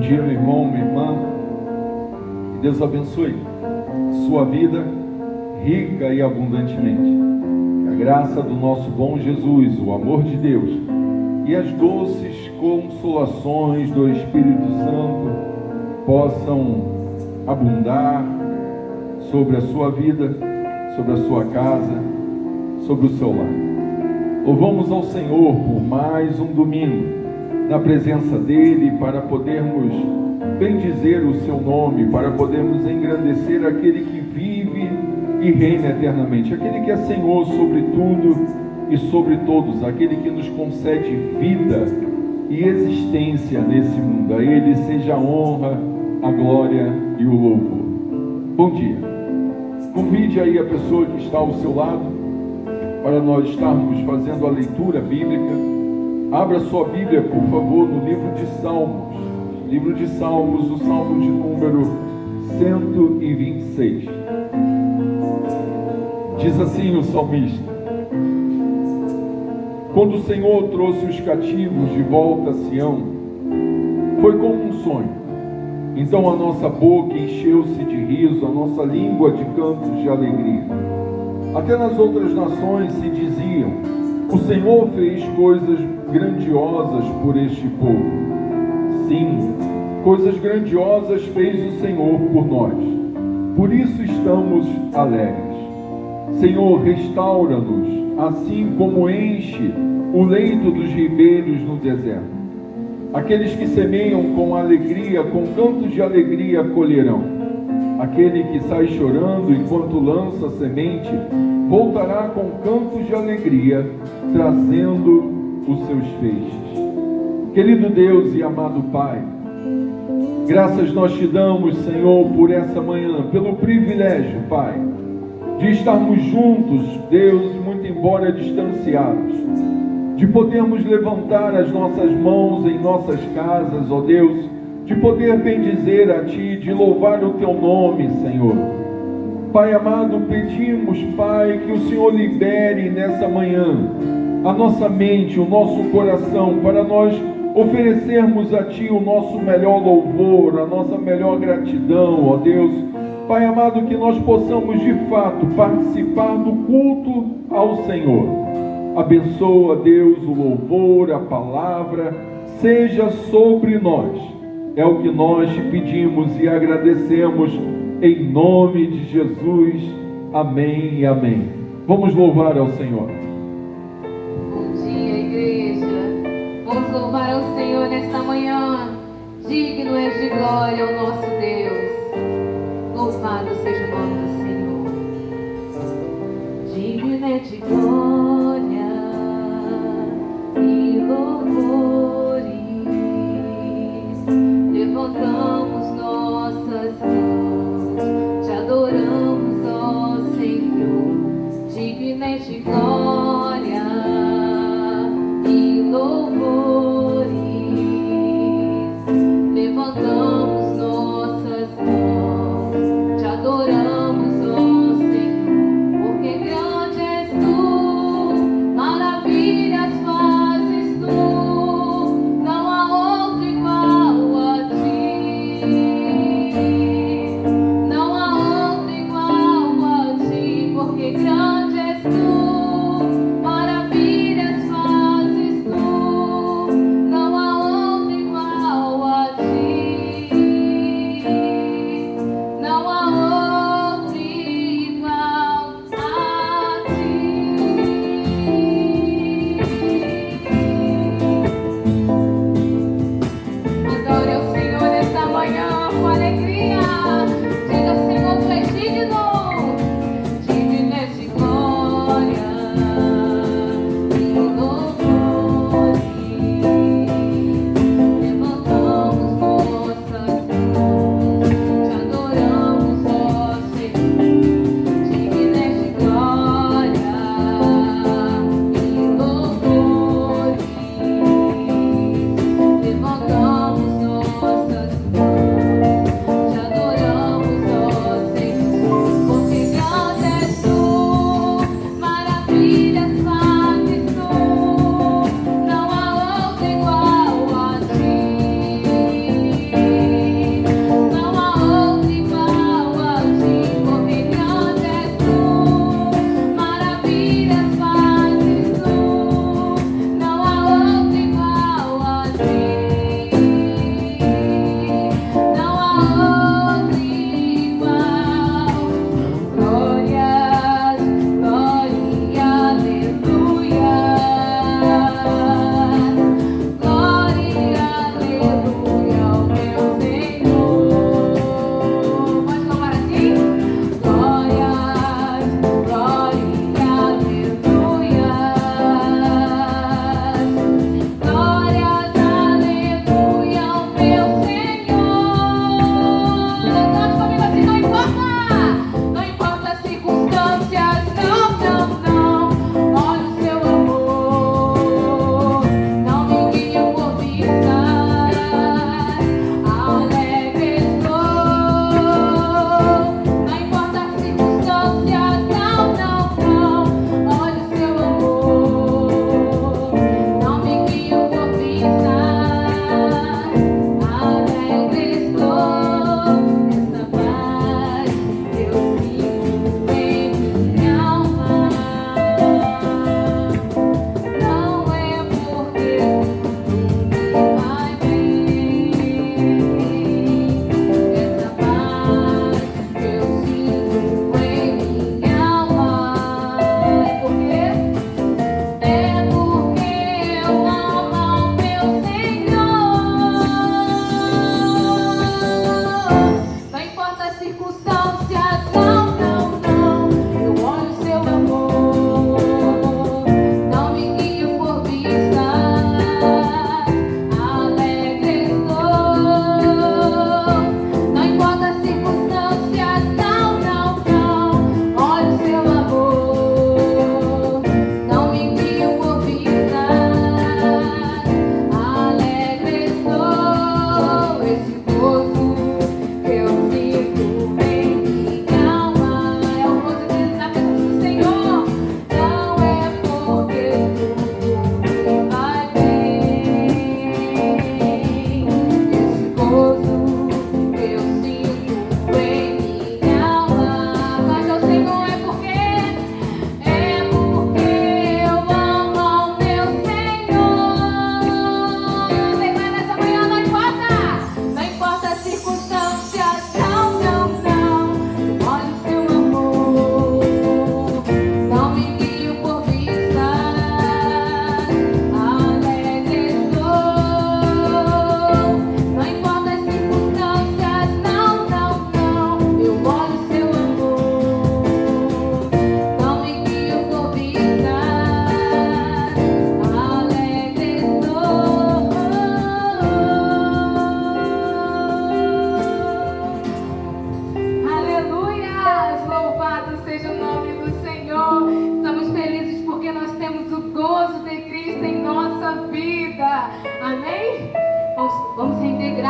dia, meu irmão, minha irmã. Que Deus abençoe sua vida rica e abundantemente. Que a graça do nosso bom Jesus, o amor de Deus e as doces consolações do Espírito Santo possam abundar sobre a sua vida, sobre a sua casa, sobre o seu lar. Louvamos ao Senhor por mais um domingo na presença dEle, para podermos bendizer o seu nome, para podermos engrandecer aquele que vive e reina eternamente, aquele que é Senhor sobre tudo e sobre todos, aquele que nos concede vida e existência nesse mundo. A Ele seja a honra, a glória e o louvor. Bom dia. Convide aí a pessoa que está ao seu lado para nós estarmos fazendo a leitura bíblica. Abra sua Bíblia, por favor, no livro de Salmos. Livro de Salmos, o Salmo de número 126. Diz assim o salmista: quando o Senhor trouxe os cativos de volta a Sião, foi como um sonho. Então a nossa boca encheu-se de riso, a nossa língua de cantos de alegria. Até nas outras nações se diziam: o Senhor fez coisas grandiosas por este povo. Sim, coisas grandiosas fez o Senhor por nós. Por isso estamos alegres. Senhor, restaura-nos, assim como enche o leito dos ribeiros no deserto. Aqueles que semeiam com alegria, com cantos de alegria colherão. Aquele que sai chorando enquanto lança semente, voltará com cantos de alegria, trazendo os seus feixes. Querido Deus e amado Pai, graças nós te damos, Senhor, por essa manhã, pelo privilégio, Pai, de estarmos juntos, Deus, muito embora distanciados, de podermos levantar as nossas mãos em nossas casas, ó Deus, de poder bendizer a Ti, de louvar o Teu nome, Senhor. Pai amado, pedimos, Pai, que o Senhor libere nessa manhã a nossa mente, o nosso coração, para nós oferecermos a Ti o nosso melhor louvor, a nossa melhor gratidão, ó Deus. Pai amado, que nós possamos de fato participar do culto ao Senhor. Abençoa, Deus, o louvor, a palavra, seja sobre nós. É o que nós te pedimos e agradecemos em nome de Jesus. Amém e amém. Vamos louvar ao Senhor. Vamos louvar ao Senhor nesta manhã. Digno és de glória o nosso Deus. Louvado seja o nome do Senhor. Digno é de glória e louvores. Levantamos nossas mãos, te adoramos, ó Senhor. Digno és de glória e louvores, levantamos nossas mãos, te adoramos, ó Senhor, porque grande és tu.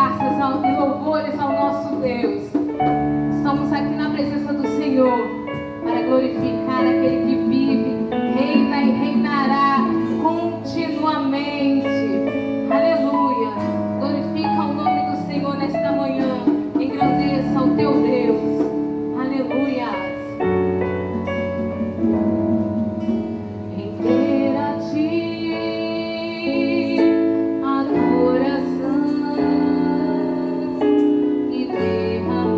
graças e louvores ao nosso Deus. Estamos aqui na presença do Senhor para glorificar aquele que vive, reina e reinará continuamente. Aleluia. Glorifica o nome do Senhor nesta manhã. Engrandeça o teu Deus. Aleluia. Adoração e derramar.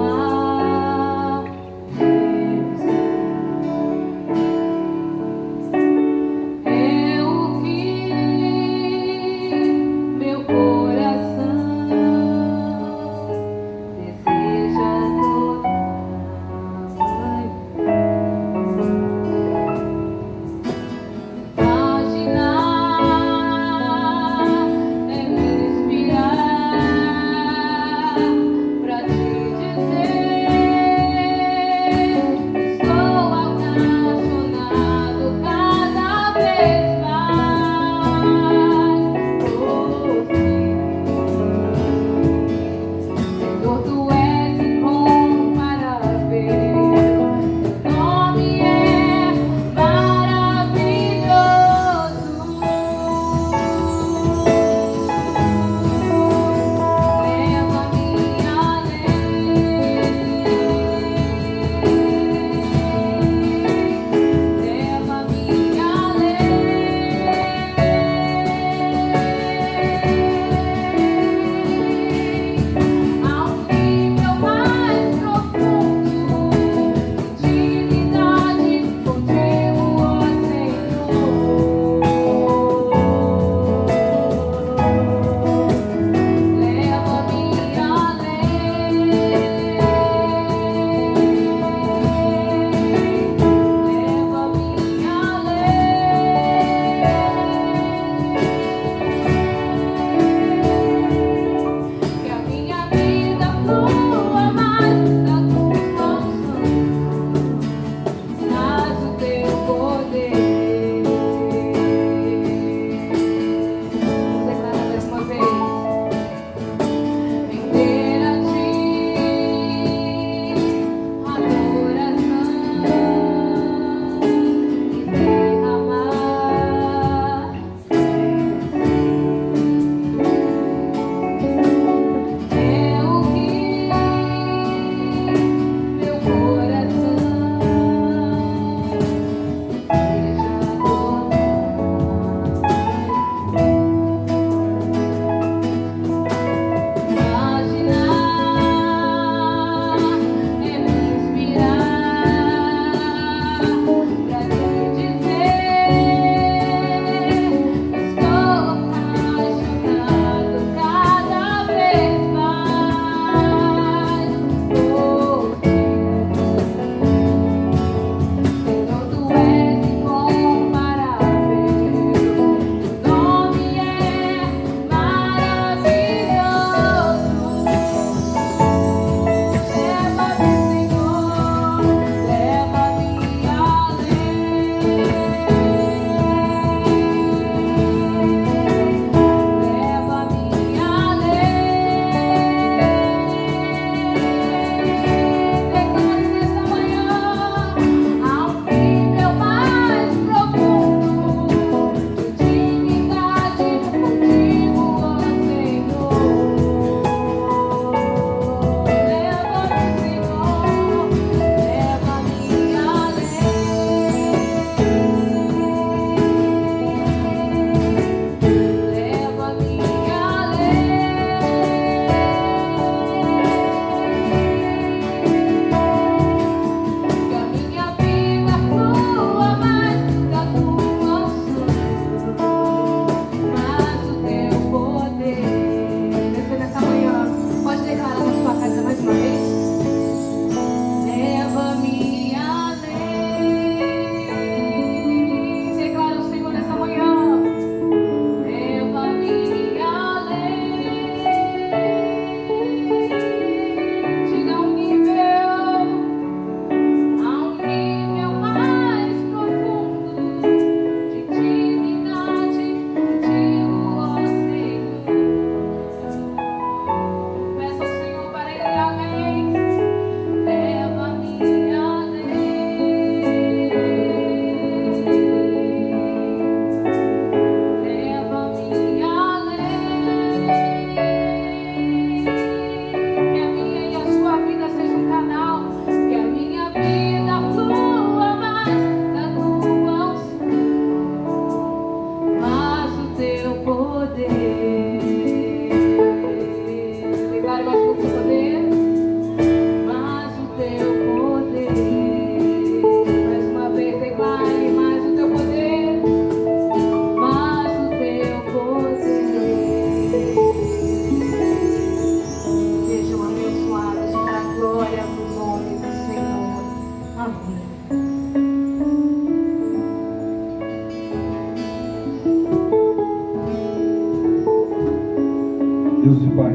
Deus e Pai,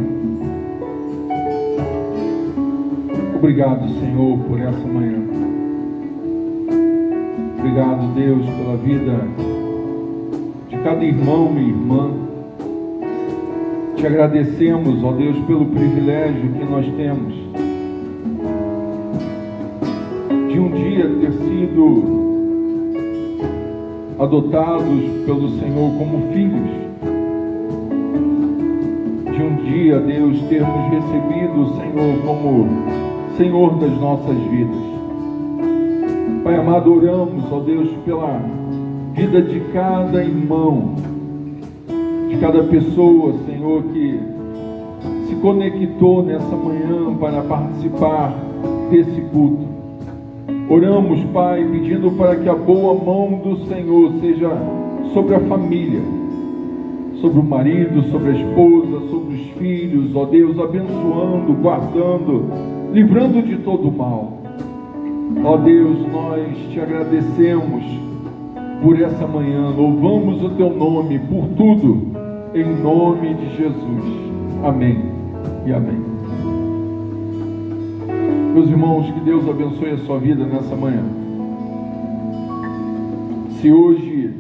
obrigado, Senhor, por essa manhã. Obrigado, Deus, pela vida de cada irmão e irmã. Te agradecemos, ó Deus, pelo privilégio que nós temos de um dia ter sido adotados pelo Senhor como filhos. De um dia, Deus, termos recebido o Senhor como Senhor das nossas vidas. Pai amado, oramos, ó Deus, pela vida de cada irmão, de cada pessoa, Senhor, que se conectou nessa manhã para participar desse culto. Oramos, Pai, pedindo para que a boa mão do Senhor seja sobre a família, sobre o marido, sobre a esposa, sobre os filhos, ó Deus, abençoando, guardando, livrando de todo mal. Ó Deus, nós te agradecemos por essa manhã, louvamos o teu nome por tudo, em nome de Jesus. Amém e amém. Meus irmãos, que Deus abençoe a sua vida nessa manhã. Se hoje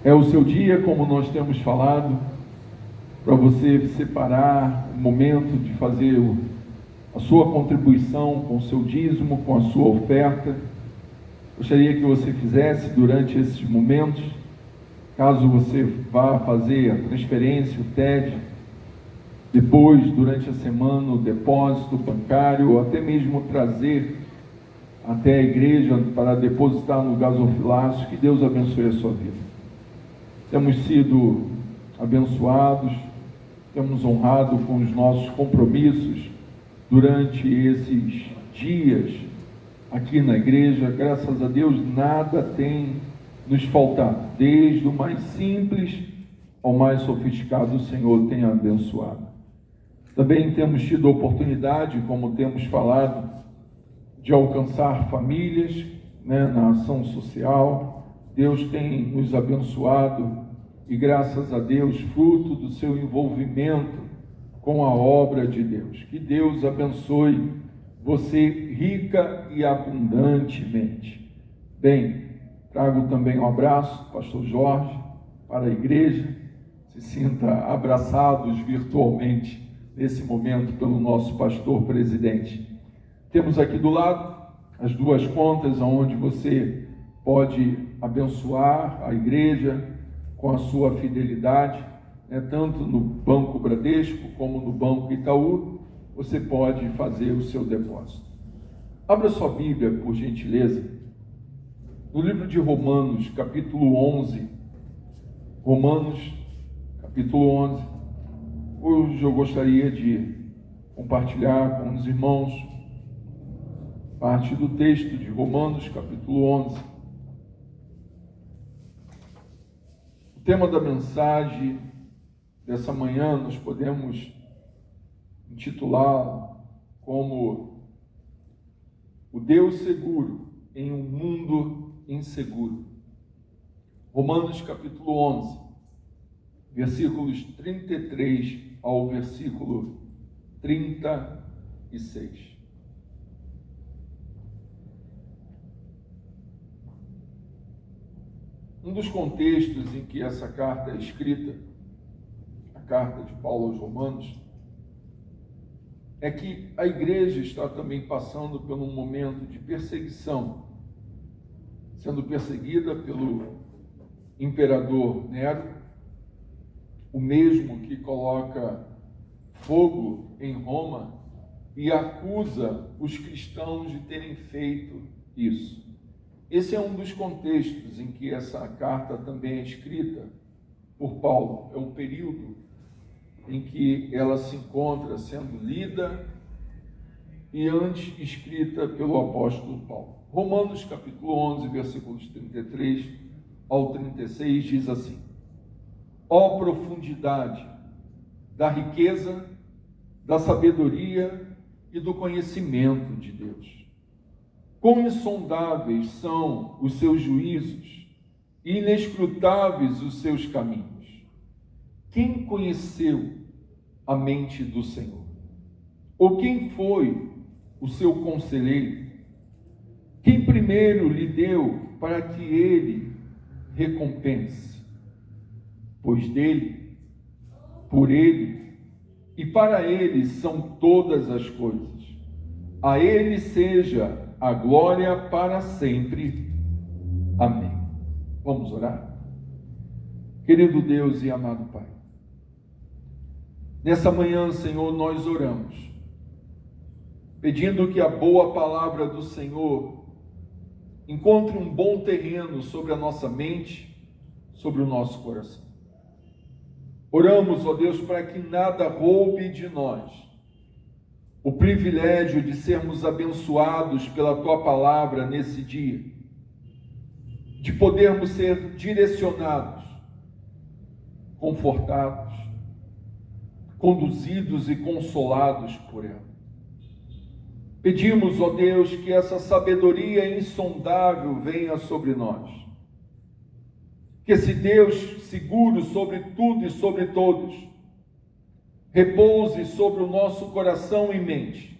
é o seu dia, como nós temos falado, para você separar o momento de fazer a sua contribuição com o seu dízimo, com a sua oferta, gostaria que você fizesse durante esses momentos. Caso você vá fazer a transferência, o TED, depois, durante a semana, o depósito bancário, ou até mesmo trazer até a igreja para depositar no gasofilácio, que Deus abençoe a sua vida. Temos sido abençoados, temos honrado com os nossos compromissos durante esses dias aqui na igreja. Graças a Deus, nada tem nos faltado, desde o mais simples ao mais sofisticado, o Senhor tem abençoado. Também temos tido a oportunidade, como temos falado, de alcançar famílias, na ação social. Deus tem nos abençoado e, graças a Deus, fruto do seu envolvimento com a obra de Deus. Que Deus abençoe você rica e abundantemente. Bem, trago também um abraço, pastor Jorge, para a igreja. Se sinta abraçados virtualmente nesse momento pelo nosso pastor presidente. Temos aqui do lado as duas contas onde você pode abençoar a igreja com a sua fidelidade, tanto no Banco Bradesco como no Banco Itaú. Você pode fazer o seu depósito. Abra sua Bíblia, por gentileza, no livro de Romanos, capítulo 11. Romanos, capítulo 11. Hoje eu gostaria de compartilhar com os irmãos parte do texto de Romanos, capítulo 11. O tema da mensagem dessa manhã nós podemos intitular como o Deus seguro em um mundo inseguro. Romanos capítulo 11, versículos 33 ao versículo 36. Um dos contextos em que essa carta é escrita, a carta de Paulo aos Romanos, é que a igreja está também passando por um momento de perseguição, sendo perseguida pelo imperador Nero, o mesmo que coloca fogo em Roma e acusa os cristãos de terem feito isso. Esse é um dos contextos em que essa carta também é escrita por Paulo. É um período em que ela se encontra sendo lida e antes escrita pelo apóstolo Paulo. Romanos capítulo 11, versículos 33 ao 36 diz assim: ó profundidade da riqueza, da sabedoria e do conhecimento de Deus! Quão insondáveis são os seus juízos e inescrutáveis os seus caminhos! Quem conheceu a mente do Senhor? Ou quem foi o seu conselheiro? Quem primeiro lhe deu para que ele recompense? Pois dele, por ele e para ele são todas as coisas. A ele seja a glória para sempre. Amém. Vamos orar? Querido Deus e amado Pai, nessa manhã, Senhor, nós oramos, pedindo que a boa palavra do Senhor encontre um bom terreno sobre a nossa mente, sobre o nosso coração. Oramos, ó Deus, para que nada roube de nós o privilégio de sermos abençoados pela Tua palavra nesse dia, de podermos ser direcionados, confortados, conduzidos e consolados por ela. Pedimos, ó Deus, que essa sabedoria insondável venha sobre nós. Que esse Deus seguro sobre tudo e sobre todos repouse sobre o nosso coração e mente,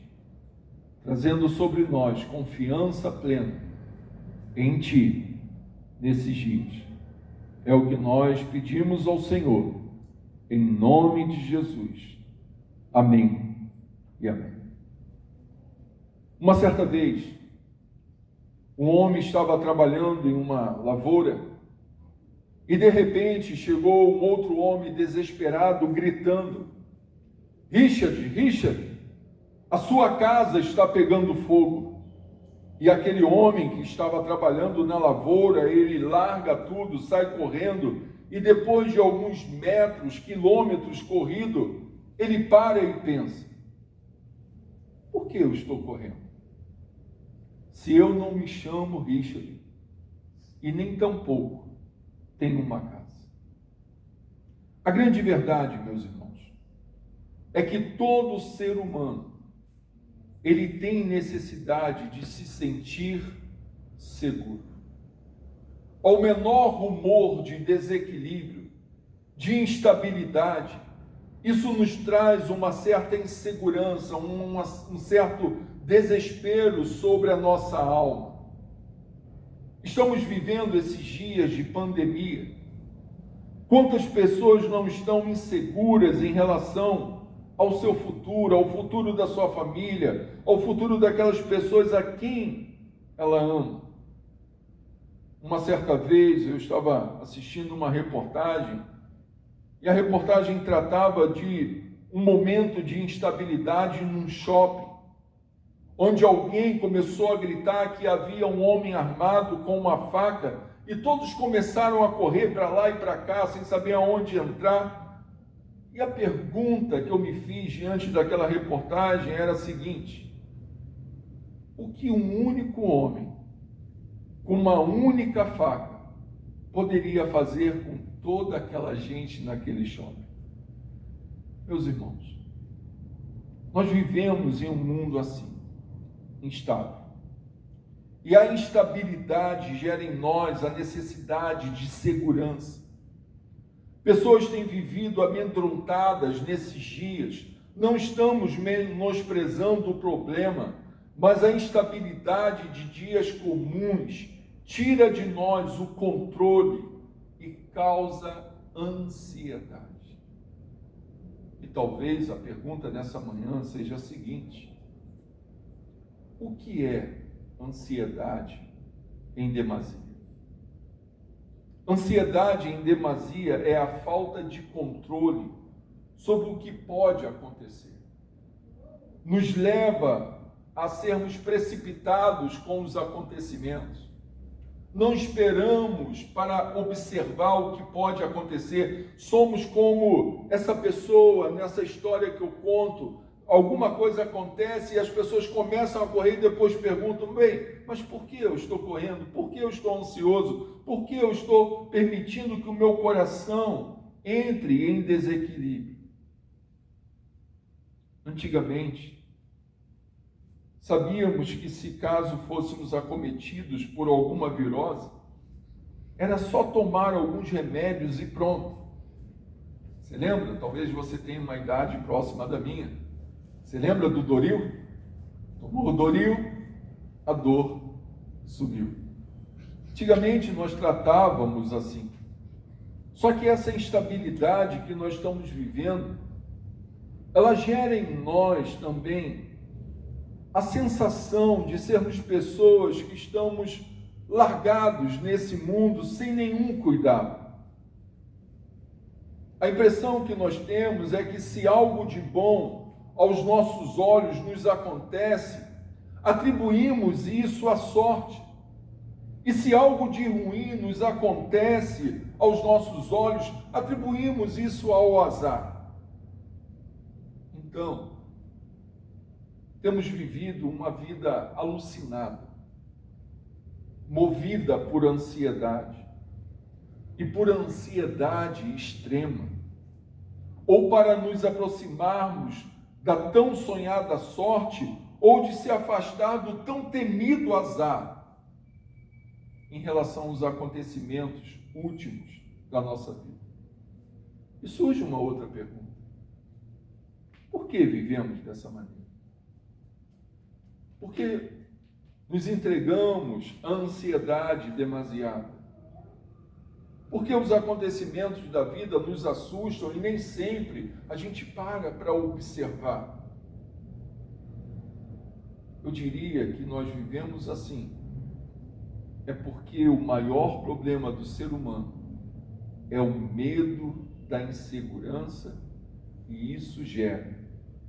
trazendo sobre nós confiança plena em Ti nesses dias. É o que nós pedimos ao Senhor, em nome de Jesus. Amém e amém. Uma certa vez, um homem estava trabalhando em uma lavoura e de repente chegou um outro homem desesperado, gritando: Richard, Richard, a sua casa está pegando fogo. E aquele homem que estava trabalhando na lavoura, ele larga tudo, sai correndo, e depois de alguns metros, quilômetros corrido, ele para e pensa: por que eu estou correndo? Se eu não me chamo Richard, e nem tampouco tenho uma casa. A grande verdade, meus irmãos, é que todo ser humano, ele tem necessidade de se sentir seguro. Ao menor rumor de desequilíbrio, de instabilidade, isso nos traz uma certa insegurança, um certo desespero sobre a nossa alma. Estamos vivendo esses dias de pandemia. Quantas pessoas não estão inseguras em relação ao seu futuro, ao futuro da sua família, ao futuro daquelas pessoas a quem ela ama? Uma certa vez eu estava assistindo uma reportagem, e a reportagem tratava de um momento de instabilidade num shopping, onde alguém começou a gritar que havia um homem armado com uma faca, e todos começaram a correr para lá e para cá, sem saber aonde entrar. E a pergunta que eu me fiz diante daquela reportagem era a seguinte: o que um único homem, com uma única faca, poderia fazer com toda aquela gente naquele shopping? Meus irmãos, nós vivemos em um mundo assim, instável. E a instabilidade gera em nós a necessidade de segurança. Pessoas têm vivido amedrontadas nesses dias. Não estamos menosprezando o problema, mas a instabilidade de dias comuns tira de nós o controle e causa ansiedade. E talvez a pergunta nessa manhã seja a seguinte: o que é ansiedade em demasia? Ansiedade em demasia é a falta de controle sobre o que pode acontecer. Nos leva a sermos precipitados com os acontecimentos. Não esperamos para observar o que pode acontecer. Somos como essa pessoa nessa história que eu conto. Alguma coisa acontece e as pessoas começam a correr e depois perguntam: bem, mas por que eu estou correndo? Por que eu estou ansioso? Por que eu estou permitindo que o meu coração entre em desequilíbrio? Antigamente, sabíamos que se caso fôssemos acometidos por alguma virose, era só tomar alguns remédios e pronto. Você lembra? Talvez você tenha uma idade próxima da minha. Você lembra do Doril? Tomou o Doril, a dor sumiu. Antigamente nós tratávamos assim. Só que essa instabilidade que nós estamos vivendo, ela gera em nós também a sensação de sermos pessoas que estamos largados nesse mundo sem nenhum cuidado. A impressão que nós temos é que se algo de bom aos nossos olhos nos acontece, atribuímos isso à sorte. E se algo de ruim nos acontece aos nossos olhos, atribuímos isso ao azar. Então, temos vivido uma vida alucinada, movida por ansiedade, e por ansiedade extrema, ou para nos aproximarmos da tão sonhada sorte, ou de se afastar do tão temido azar em relação aos acontecimentos últimos da nossa vida. E surge uma outra pergunta: por que vivemos dessa maneira? Por que nos entregamos à ansiedade demasiada? Porque os acontecimentos da vida nos assustam e nem sempre a gente para observar. Eu diria que nós vivemos assim. É porque o maior problema do ser humano é o medo da insegurança e isso gera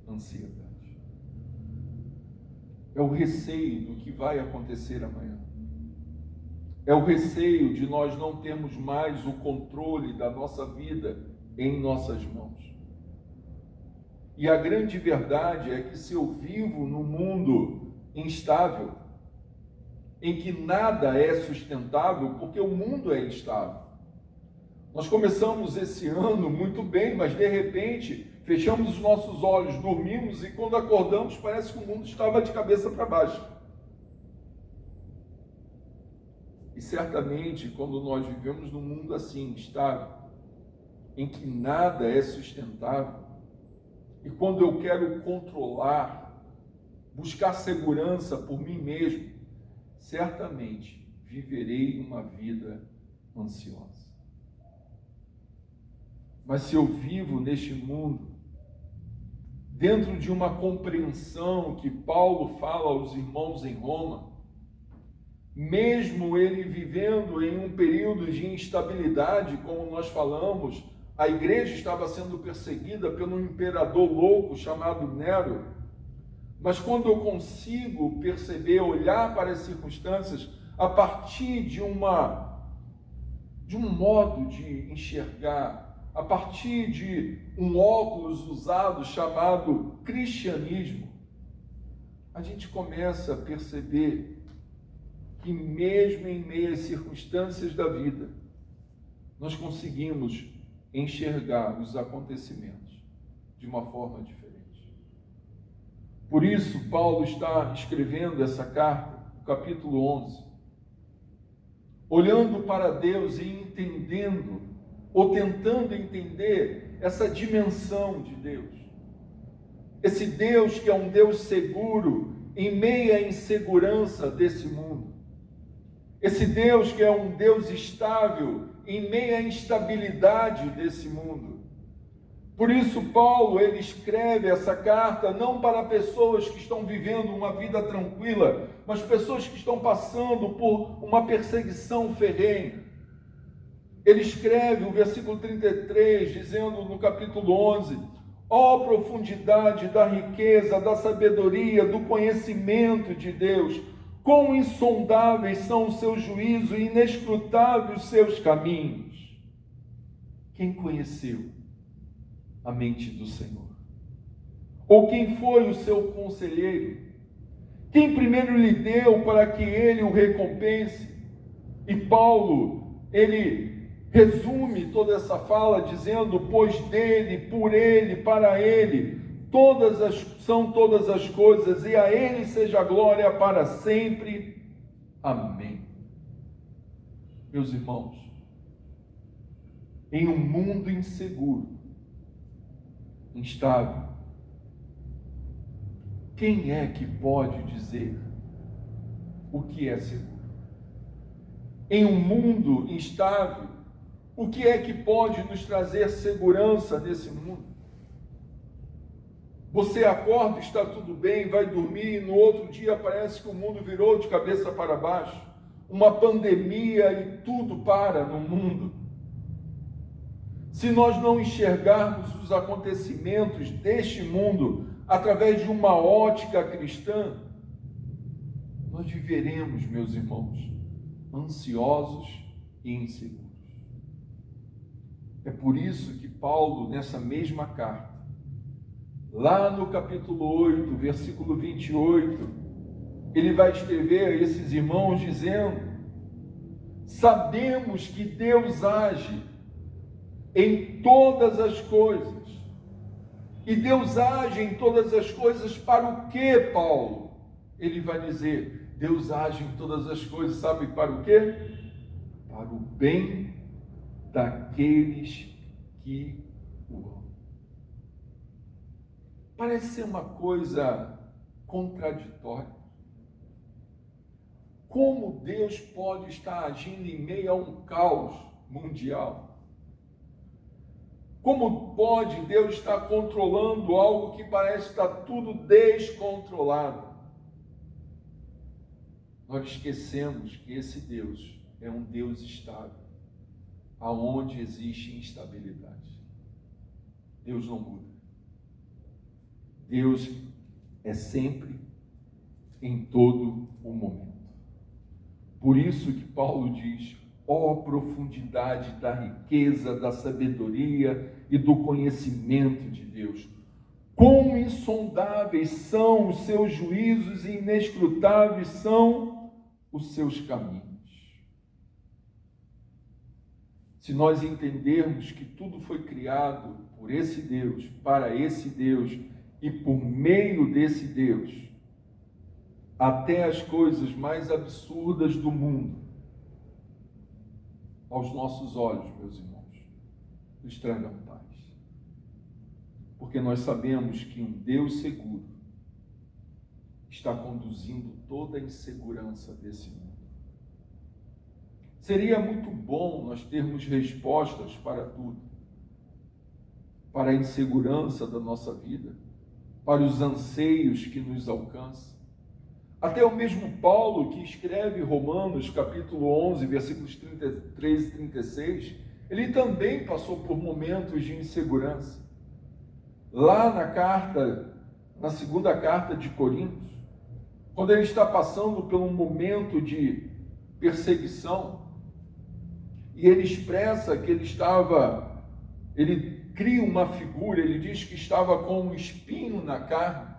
ansiedade. É o receio do que vai acontecer amanhã. É o receio de nós não termos mais o controle da nossa vida em nossas mãos. E a grande verdade é que se eu vivo num mundo instável, em que nada é sustentável, porque o mundo é instável. Nós começamos esse ano muito bem, mas de repente fechamos os nossos olhos, dormimos e quando acordamos parece que o mundo estava de cabeça para baixo. E certamente, quando nós vivemos num mundo assim, instável, em que nada é sustentável, e quando eu quero controlar, buscar segurança por mim mesmo, certamente viverei uma vida ansiosa. Mas se eu vivo neste mundo, dentro de uma compreensão que Paulo fala aos irmãos em Roma, mesmo ele vivendo em um período de instabilidade, como nós falamos, a igreja estava sendo perseguida pelo imperador louco chamado Nero, mas quando eu consigo perceber, olhar para as circunstâncias a partir de um modo de enxergar, a partir de um óculos usado chamado cristianismo, a gente começa a perceber que mesmo em meio às circunstâncias da vida, nós conseguimos enxergar os acontecimentos de uma forma diferente. Por isso, Paulo está escrevendo essa carta, no capítulo 11, olhando para Deus e entendendo, ou tentando entender essa dimensão de Deus. Esse Deus que é um Deus seguro em meio à insegurança desse mundo. Esse Deus que é um Deus estável em meio à instabilidade desse mundo. Por isso, Paulo, ele escreve essa carta não para pessoas que estão vivendo uma vida tranquila, mas pessoas que estão passando por uma perseguição ferrenha. Ele escreve o versículo 33, dizendo no capítulo 11, ó profundidade da riqueza, da sabedoria, do conhecimento de Deus, quão insondáveis são os seus juízos e inescrutáveis os seus caminhos. Quem conheceu a mente do Senhor? Ou quem foi o seu conselheiro? Quem primeiro lhe deu para que ele o recompense? E Paulo, ele resume toda essa fala dizendo, pois dele, por ele, para ele, são todas as coisas, e a ele seja a glória para sempre. Amém. Meus irmãos, em um mundo inseguro, instável. Quem é que pode dizer o que é seguro? Em um mundo instável, o que é que pode nos trazer segurança nesse mundo? Você acorda, está tudo bem, vai dormir, e no outro dia parece que o mundo virou de cabeça para baixo. Uma pandemia e tudo para no mundo. Se nós não enxergarmos os acontecimentos deste mundo através de uma ótica cristã, nós viveremos, meus irmãos, ansiosos e inseguros. É por isso que Paulo, nessa mesma carta, lá no capítulo 8, versículo 28, ele vai escrever a esses irmãos dizendo: sabemos que Deus age em todas as coisas. E Deus age em todas as coisas para o quê, Paulo? Ele vai dizer: Deus age em todas as coisas, sabe para o quê? Para o bem daqueles que o amam. Parece ser uma coisa contraditória. Como Deus pode estar agindo em meio a um caos mundial? Como pode Deus estar controlando algo que parece estar tudo descontrolado? Nós esquecemos que esse Deus é um Deus estável, aonde existe instabilidade. Deus não muda. Deus é sempre, em todo o momento. Por isso que Paulo diz: ó profundidade da riqueza, da sabedoria e do conhecimento de Deus. Quão insondáveis são os seus juízos e inescrutáveis são os seus caminhos. Se nós entendermos que tudo foi criado por esse Deus, para esse Deus e por meio desse Deus, até as coisas mais absurdas do mundo, aos nossos olhos, meus irmãos, nos tragam paz. Porque nós sabemos que um Deus seguro está conduzindo toda a insegurança desse mundo. Seria muito bom nós termos respostas para tudo, para a insegurança da nossa vida, para os anseios que nos alcançam. Até o mesmo Paulo, que escreve Romanos capítulo 11, versículos 33 e 36, ele também passou por momentos de insegurança. Lá na segunda carta de Coríntios, quando ele está passando por um momento de perseguição, e ele expressa que ele cria uma figura, ele diz que estava com um espinho na carne.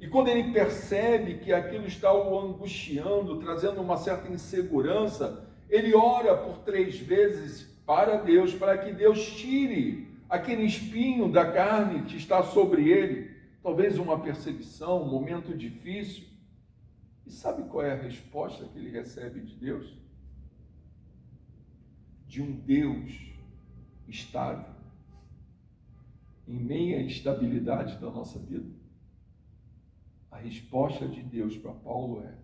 E quando ele percebe que aquilo está o angustiando, trazendo uma certa insegurança, ele ora por 3 vezes para Deus, para que Deus tire aquele espinho da carne que está sobre ele, talvez uma perseguição, um momento difícil. E sabe qual é a resposta que ele recebe de Deus? De um Deus estável, em meio à instabilidade da nossa vida. A resposta de Deus para Paulo é: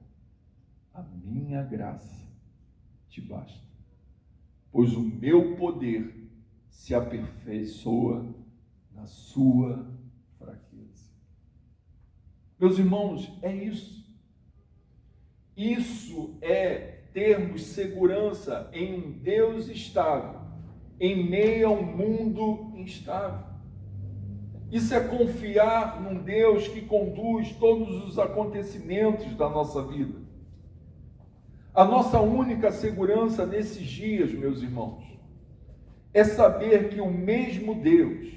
a minha graça te basta, pois o meu poder se aperfeiçoa na sua fraqueza. Meus irmãos, é isso. Isso é termos segurança em um Deus estável, em meio a um mundo instável. Isso é confiar num Deus que conduz todos os acontecimentos da nossa vida. A nossa única segurança nesses dias, meus irmãos, é saber que o mesmo Deus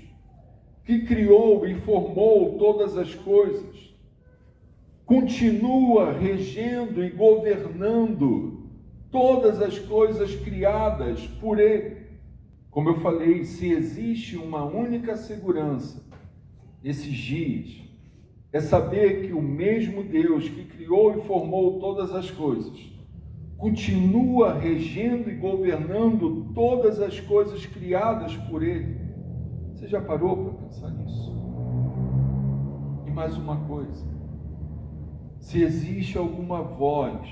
que criou e formou todas as coisas continua regendo e governando todas as coisas criadas por Ele. Como eu falei, se existe uma única segurança nesses dias, é saber que o mesmo Deus que criou e formou todas as coisas continua regendo e governando todas as coisas criadas por Ele. Você já parou para pensar nisso? E mais uma coisa, se existe alguma voz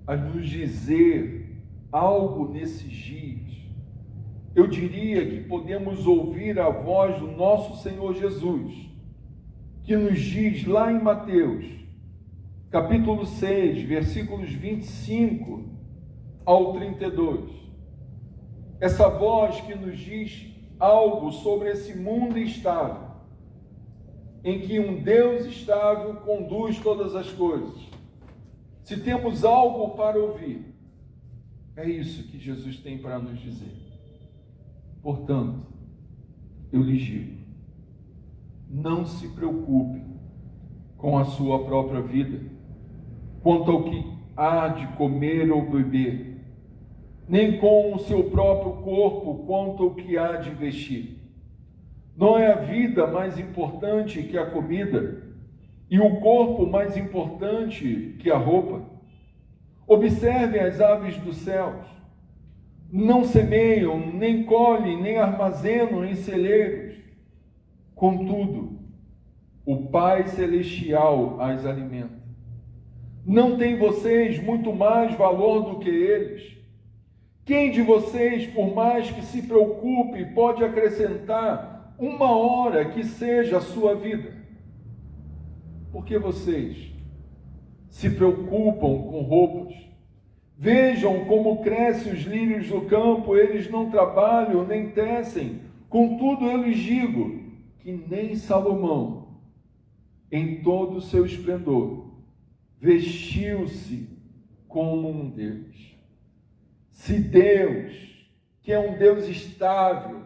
a nos dizer algo nesses dias, eu diria que podemos ouvir a voz do nosso Senhor Jesus, que nos diz lá em Mateus, capítulo 6, versículos 25 ao 32. Essa voz que nos diz algo sobre esse mundo instável, em que um Deus estável conduz todas as coisas. Se temos algo para ouvir, é isso que Jesus tem para nos dizer. Portanto, eu lhes digo, não se preocupe com a sua própria vida, quanto ao que há de comer ou beber, nem com o seu próprio corpo, quanto ao que há de vestir. Não é a vida mais importante que a comida, e o corpo mais importante que a roupa? Observem as aves dos céus. Não semeiam, nem colhem, nem armazenam em celeiros. Contudo, o Pai Celestial as alimenta. Não tem vocês muito mais valor do que eles? Quem de vocês, por mais que se preocupe, pode acrescentar uma hora que seja a sua vida? Porque vocês se preocupam com roupas? Vejam como crescem os lírios do campo, eles não trabalham nem tecem. Contudo, eu lhes digo que nem Salomão, em todo o seu esplendor, vestiu-se como um deles. Se Deus, que é um Deus estável,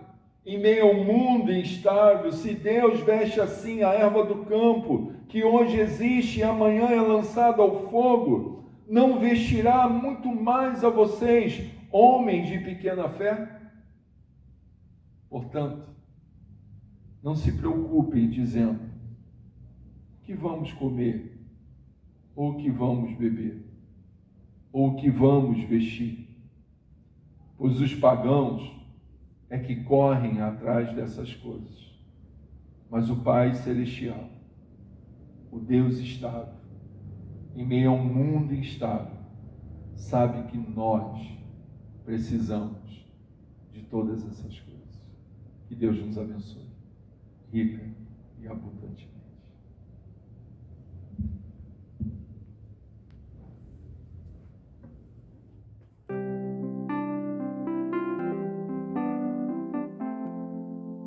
em meio ao mundo instável, se Deus veste assim a erva do campo, que hoje existe e amanhã é lançada ao fogo, não vestirá muito mais a vocês, homens de pequena fé? Portanto, não se preocupem dizendo que vamos comer, ou que vamos beber, ou que vamos vestir, pois os pagãos é que correm atrás dessas coisas. Mas o Pai Celestial, o Deus estável, em meio a um mundo instável, sabe que nós precisamos de todas essas coisas. Que Deus nos abençoe, rica e abundante.